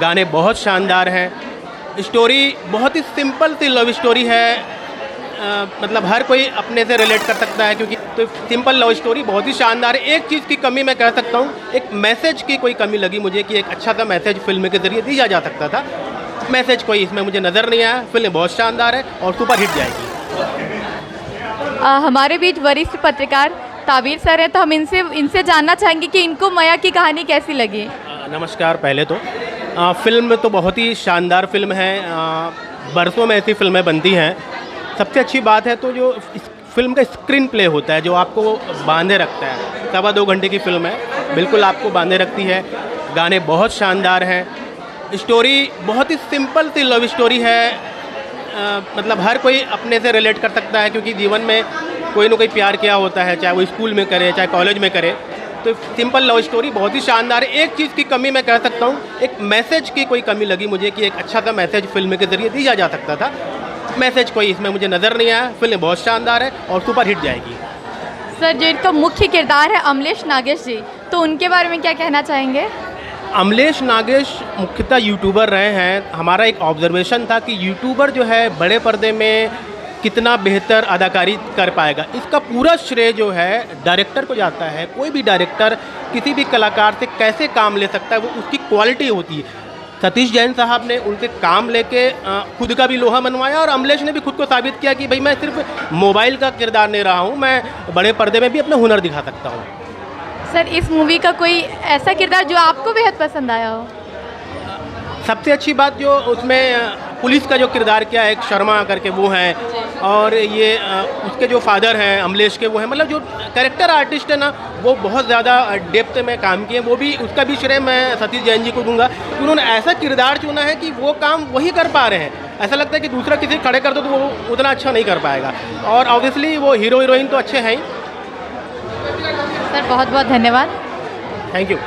गाने बहुत शानदार हैं। स्टोरी बहुत ही सिंपल सी लव स्टोरी है। मतलब हर कोई अपने से रिलेट कर सकता है, क्योंकि तो सिंपल लव स्टोरी बहुत ही शानदार है। एक चीज़ की कमी मैं कह सकता हूँ, एक मैसेज की कोई कमी लगी मुझे कि एक अच्छा सा मैसेज फिल्म के ज़रिए दिया जा सकता था। मैसेज कोई इसमें मुझे नज़र नहीं आया। फिल्म बहुत शानदार है और सुपर हिट जाएगी। हमारे बीच वरिष्ठ पत्रकार ताबीर सर हैं, तो हम इनसे जानना चाहेंगे कि इनको मया की कहानी कैसी लगी। नमस्कार। पहले तो फिल्म तो बहुत ही शानदार फिल्म है। बरसों में ऐसी फिल्में बनती हैं। सबसे अच्छी बात है तो जो इस फिल्म का स्क्रीन प्ले होता है, जो आपको बांधे रखता है। 2.25 घंटे की फिल्म है, बिल्कुल आपको बांधे रखती है। गाने बहुत शानदार हैं। स्टोरी बहुत ही सिंपल सी लव स्टोरी है। मतलब हर कोई अपने से रिलेट कर सकता है, क्योंकि जीवन में कोई ना कोई प्यार किया होता है, चाहे वो स्कूल में करे चाहे कॉलेज में करे। तो सिंपल लव स्टोरी बहुत ही शानदार है। एक चीज़ की कमी मैं कह सकता हूँ, एक मैसेज की कोई कमी लगी मुझे कि एक अच्छा सा मैसेज फिल्म के ज़रिए दिया जा सकता था। मैसेज कोई इसमें मुझे नज़र नहीं आया। फिल्म बहुत शानदार है और सुपर हिट जाएगी। सर, जो इनका मुख्य किरदार है अमलेश नागेश जी, तो उनके बारे में क्या कहना चाहेंगे? अमलेश नागेश मुख्यतः यूट्यूबर रहे हैं। हमारा एक ऑब्जर्वेशन था कि यूट्यूबर जो है बड़े पर्दे में कितना बेहतर अदाकारी कर पाएगा। इसका पूरा श्रेय जो है डायरेक्टर को जाता है। कोई भी डायरेक्टर किसी भी कलाकार से कैसे काम ले सकता है, वो उसकी क्वालिटी होती है। सतीश जैन साहब ने उनसे काम लेके खुद का भी लोहा मनवाया, और अमलेश ने भी खुद को साबित किया कि भाई मैं सिर्फ मोबाइल का किरदार नहीं रहा हूँ, मैं बड़े पर्दे में भी अपना हुनर दिखा सकता हूँ। सर, इस मूवी का कोई ऐसा किरदार जो आपको बेहद पसंद आया हो? सबसे अच्छी बात जो उसमें पुलिस का जो किरदार किया है, एक शर्मा करके वो हैं, और ये उसके जो फादर हैं अमलेश के, वो हैं। मतलब जो कैरेक्टर आर्टिस्ट है ना, वो बहुत ज़्यादा डेप्थ में काम किए। वो भी, उसका भी श्रेय मैं सतीश जैन जी को दूंगा कि उन्होंने ऐसा किरदार चुना है कि वो काम वही कर पा रहे हैं। ऐसा लगता है कि दूसरा किसी खड़े कर दो तो वो उतना अच्छा नहीं कर पाएगा। और ऑब्वियसली वो हीरो हीरोइन तो अच्छे हैं ही। सर, बहुत बहुत धन्यवाद। Thank you.